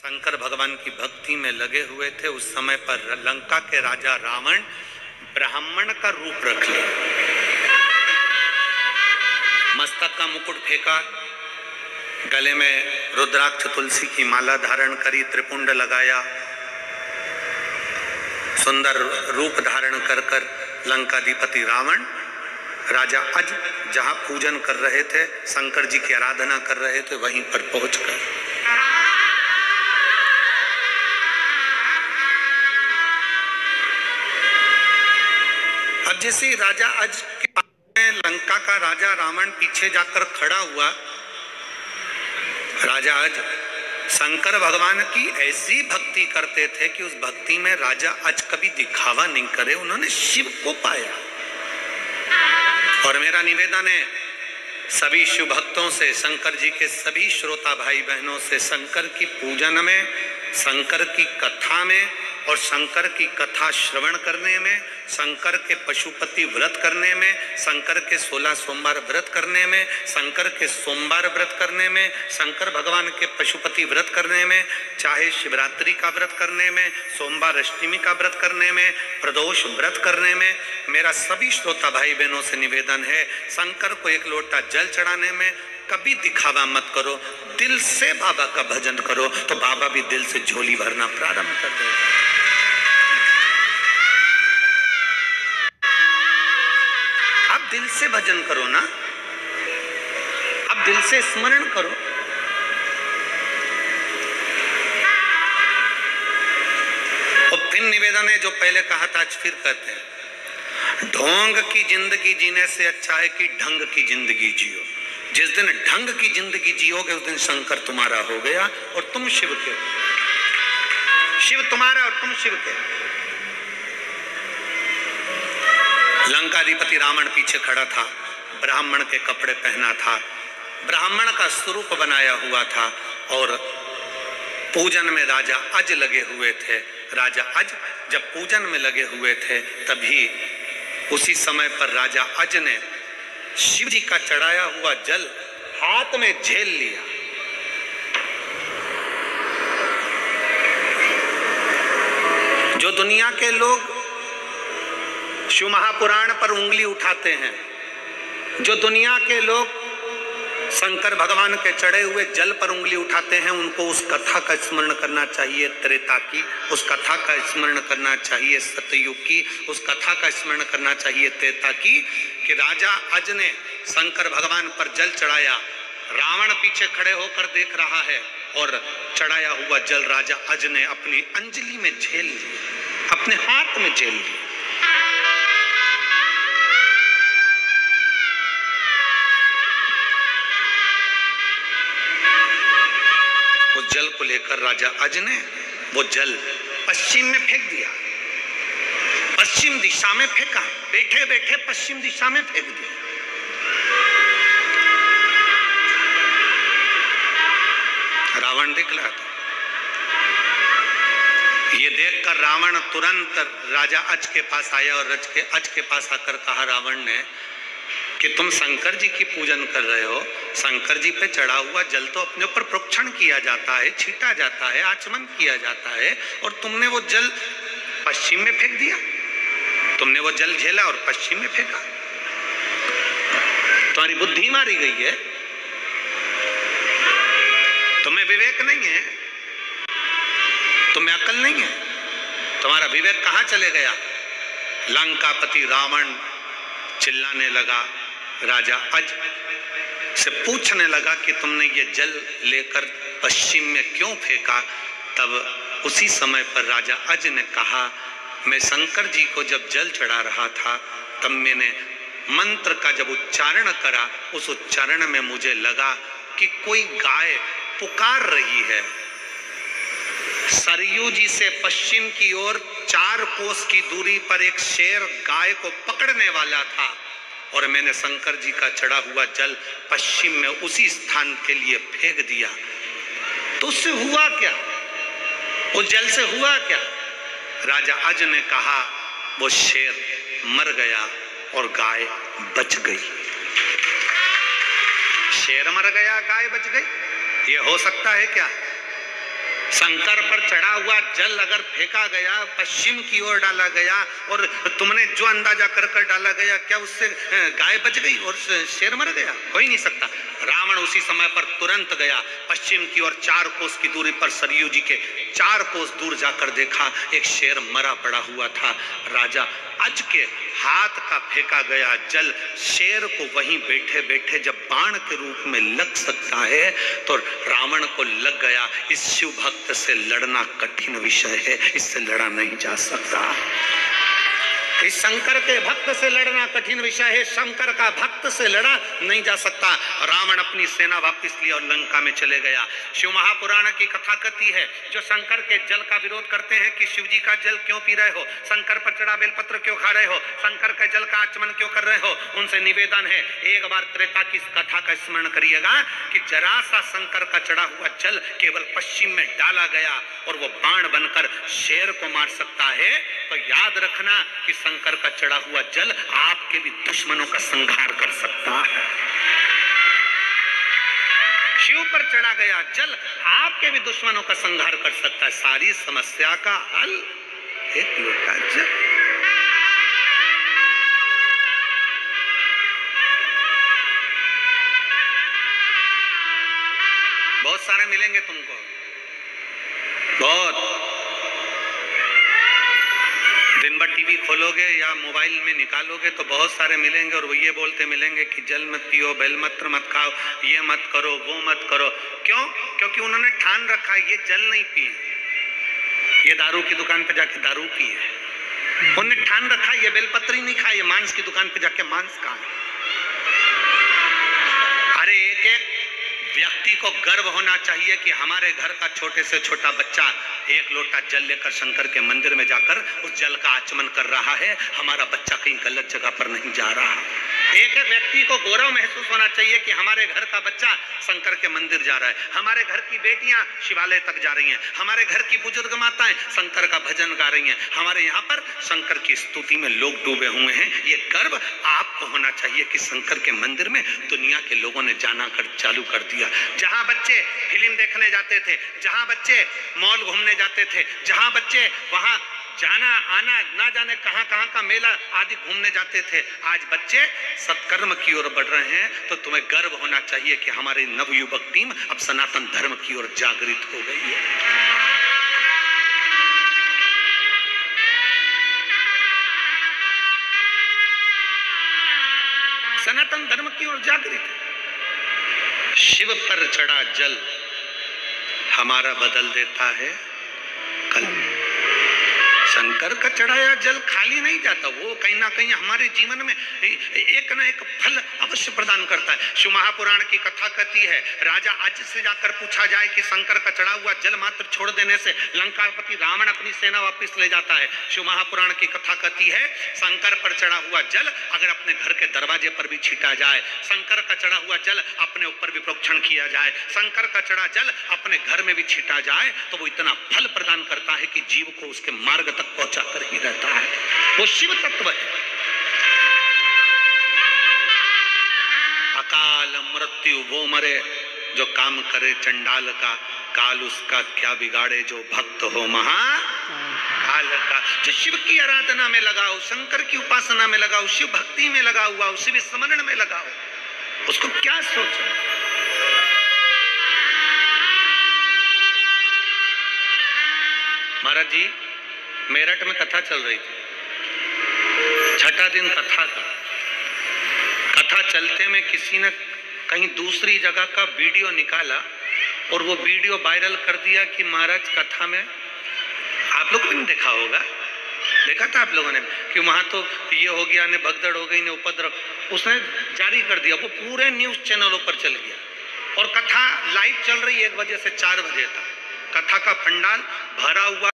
शंकर भगवान की भक्ति में लगे हुए थे। उस समय पर लंका के राजा रावण ब्राह्मण का रूप रख लिया, मस्तक का मुकुट फेंका, गले में रुद्राक्ष तुलसी की माला धारण करी, त्रिपुंड लगाया, सुंदर रूप धारण कर कर लंकाधिपति रावण राजा अज जहां पूजन कर रहे थे, शंकर जी की आराधना कर रहे थे, वहीं पर पहुंच गए। अब जैसे राजा अज के पास में लंका का राजा रावण पीछे जाकर खड़ा हुआ, राजा अज शंकर भगवान की ऐसी भक्ति करते थे कि उस भक्ति में राजा अज कभी दिखावा नहीं करे, उन्होंने शिव को पाया। और मेरा निवेदन है सभी शिव भक्तों से, शंकर जी के सभी श्रोता भाई बहनों से, शंकर की पूजन में, शंकर की कथा में और शंकर की कथा श्रवण करने में, शंकर के पशुपति व्रत करने में, शंकर के 16 सोमवार व्रत करने में, शंकर के सोमवार व्रत करने में, शंकर भगवान के पशुपति व्रत करने में, चाहे शिवरात्रि का व्रत करने में, सोमवार अष्टमी का व्रत करने में, प्रदोष व्रत करने में, मेरा सभी श्रोता भाई बहनों से निवेदन है, शंकर को एक लोटा जल चढ़ाने में कभी दिखावा मत करो, दिल से बाबा का भजन करो तो बाबा भी दिल से झोली भरना प्रारंभ कर देगा। अब दिल से भजन करो ना, अब दिल से स्मरण करो। और फिर निवेदन है जो पहले कहा था आज फिर कहते हैं, ढोंग की जिंदगी जीने से अच्छा है कि ढंग की जिंदगी जियो। जिस दिन ढंग की जिंदगी जियोगे उस दिन शंकर तुम्हारा हो गया और तुम शिव के, शिव तुम्हारा और तुम शिव के। लंकाधिपति रावण पीछे खड़ा था, ब्राह्मण के कपड़े पहना था, ब्राह्मण का स्वरूप बनाया हुआ था और पूजन में राजा अज लगे हुए थे। राजा अज जब पूजन में लगे हुए थे तभी उसी समय पर राजा अज ने शिव जी का चढ़ाया हुआ जल हाथ में झेल लिया। जो दुनिया के लोग शिव महापुराण पर उंगली उठाते हैं, जो दुनिया के लोग शंकर भगवान के चढ़े हुए जल पर उंगली उठाते हैं, उनको उस कथा का स्मरण करना चाहिए त्रेता की, उस कथा का स्मरण करना चाहिए सतयुग की, उस कथा का स्मरण करना चाहिए त्रेता की, कि राजा अज ने शंकर भगवान पर जल चढ़ाया, रावण पीछे खड़े होकर देख रहा है और चढ़ाया हुआ जल राजा अज ने अपनी अंजलि में झेल लिया, अपने हाथ में झेल लिया। उस जल को लेकर राजा अज ने वो जल पश्चिम में फेंक दिया, पश्चिम दिशा में फेंका, बैठे बैठे पश्चिम दिशा में फेंक दिया। रावण देख रहा था, ये देखकर रावण तुरंत राजा अज के पास आया और अज के पास आकर कहा रावण ने कि तुम शंकर जी की पूजन कर रहे हो, शंकर जी पे चढ़ा हुआ जल तो अपने ऊपर प्रोक्षण किया जाता है, छीटा जाता है, आचमन किया जाता है, और तुमने वो जल पश्चिम में फेंक दिया, तुमने वो जल झेला और पश्चिम में फेंका। तुम्हारी बुद्धि मारी गई है, तुम्हें विवेक नहीं है, तुम्हें अकल नहीं है, तुम्हारा विवेक कहां चले गया। लंकापति रावण चिल्लाने लगा, राजा अज से पूछने लगा कि तुमने ये जल लेकर पश्चिम में क्यों फेंका। तब उसी समय पर राजा अज ने कहा, मैं शंकर जी को जब जल चढ़ा रहा था तब मैंने मंत्र का जब उच्चारण करा, उस उच्चारण में मुझे लगा कि कोई गाय पुकार रही है। सरयू जी से पश्चिम की ओर 4 कोस की दूरी पर एक शेर गाय को पकड़ने वाला था और मैंने शंकर जी का चढ़ा हुआ जल पश्चिम में उसी स्थान के लिए फेंक दिया। तो उससे हुआ क्या, उस जल से हुआ क्या। राजा अज ने कहा, वो शेर मर गया और गाय बच गई। शेर मर गया, गाय बच गई, ये हो सकता है क्या? शंकर पर चढ़ा हुआ जल अगर फेंका गया, पश्चिम की ओर डाला गया, और तुमने जो अंदाजा कर कर डाला गया, क्या उससे गाय बच गई और शेर मर गया? हो ही नहीं सकता। रावण उसी समय पर तुरंत गया पश्चिम की ओर, 4 कोस की दूरी पर सरयू जी के 4 कोस दूर जाकर देखा एक शेर मरा पड़ा हुआ था। राजा अज के हाथ का फेंका गया जल शेर को वहीं बैठे बैठे जब बाण के रूप में लग सकता है तो रावण को लग गया। इस शिव भक्त से लड़ना कठिन विषय है, इससे लड़ा नहीं जा सकता। इस शंकर के भक्त से लड़ना कठिन विषय है, शंकर का भक्त से लड़ा नहीं जा सकता। रावण अपनी सेना वापस ली और लंका में चले गया। शिव महापुराण की कथा कहती है, जो शंकर के जल का विरोध करते हैं कि शिव जी का जल क्यों पी रहे हो, शंकर पर चढ़ा बेलपत्र क्यों खा रहे हो, शंकर के जल का आचमन क्यों कर रहे हो, उनसे निवेदन है एक बार त्रेता की कथा का स्मरण करिएगा कि जरा सा शंकर का चढ़ा हुआ जल केवल पश्चिम में डाला गया और वो बाण बनकर शेर को मार सकता है। तो याद रखना कि शंकर का चढ़ा हुआ जल आपके भी दुश्मनों का संहार कर सकता है। शिव पर चढ़ा गया जल आपके भी दुश्मनों का संहार कर सकता है। सारी समस्या का हल एक लोटा जल। बहुत सारे मिलेंगे तुमको, बहुत। दिन भर टीवी खोलोगे या मोबाइल में निकालोगे तो बहुत सारे मिलेंगे और वो ये बोलते मिलेंगे कि जल मत पियो, बेलपत्र मत खाओ, ये मत करो, वो मत करो। क्यों? क्योंकि उन्होंने ठान रखा ये जल नहीं पिए, ये दारू की दुकान पे जाके दारू पिए। उन्होंने ठान रखा ये बेलपत्र ही नहीं खाए, ये मांस की दुकान पे जाके मांस खाए। अरे एक एक व्यक्ति को गर्व होना चाहिए कि हमारे घर का छोटे से छोटा बच्चा एक लोटा जल लेकर शंकर के मंदिर में जाकर उस जल का आचमन कर रहा है। हमारा बच्चा कहीं गलत जगह पर नहीं जा रहा। एक एक व्यक्ति को गौरव महसूस होना चाहिए कि हमारे घर का बच्चा शंकर के मंदिर जा रहा है, हमारे घर की बेटियां शिवालय तक जा रही हैं, हमारे घर की बुजुर्ग माताएं शंकर का भजन गा रही हैं, हमारे यहाँ पर शंकर की स्तुति में लोग डूबे हुए हैं। ये गर्व आपको होना चाहिए कि शंकर के मंदिर में दुनिया के लोगों ने जाना कर चालू कर दिया। जहां बच्चे फिल्म देखने जाते थे, जहां बच्चे मॉल घूमने जाते थे, जहां बच्चे वहां जाना आना ना जाने कहां कहां का मेला आदि घूमने जाते थे, आज बच्चे सत्कर्म की ओर बढ़ रहे हैं। तो तुम्हें गर्व होना चाहिए कि हमारी नवयुवक टीम अब सनातन धर्म की ओर जागृत हो गई है। सनातन धर्म की ओर जागृत है। शिव पर चढ़ा जल हमारा बदल देता है कल। शंकर का चढ़ाया जल खाली नहीं जाता, वो कहीं ना कहीं हमारे जीवन में एक ना एक फल अवश्य प्रदान करता है। शिव महापुराण की कथा कहती है, राजा आज से जाकर पूछा जाए कि शंकर का चढ़ा हुआ जल मात्र छोड़ देने से लंकापति रावण अपनी सेना वापस ले जाता है। शिव महापुराण की कथा कहती है, शंकर पर चढ़ा हुआ जल अगर अपने घर के दरवाजे पर भी छीटा जाए, शंकर का चढ़ा हुआ जल अपने ऊपर भी प्रोक्षण किया जाए, शंकर का चढ़ा जल अपने घर में भी छीटा जाए, तो वो इतना फल प्रदान करता है कि जीव को उसके मार्ग तक पहुंचा कर ही रहता है। वो शिव तत्व है। अकाल मृत्यु वो मरे जो काम करे चंडाल का, काल उसका क्या बिगाड़े जो भक्त हो महाकाल का। जो शिव की आराधना में लगाओ, शंकर की उपासना में लगाओ, शिव भक्ति में लगा हुआ हो, शिव स्मरण में लगाओ, उसको क्या सोचो। महाराज जी मेरठ में कथा चल रही थी, छठा दिन कथा का। कथा चलते में किसी ने कहीं दूसरी जगह का वीडियो निकाला और वो वीडियो वायरल कर दिया कि महाराज कथा में, आप लोगों ने देखा होगा, देखा था आप लोगों ने कि वहां तो ये हो गया ने भगदड़ हो गई ने उपद्रव, उसने जारी कर दिया। वो पूरे न्यूज चैनलों पर चल गया और कथा लाइव चल रही है 1 बजे से 4 बजे तक। कथा का पंडाल भरा हुआ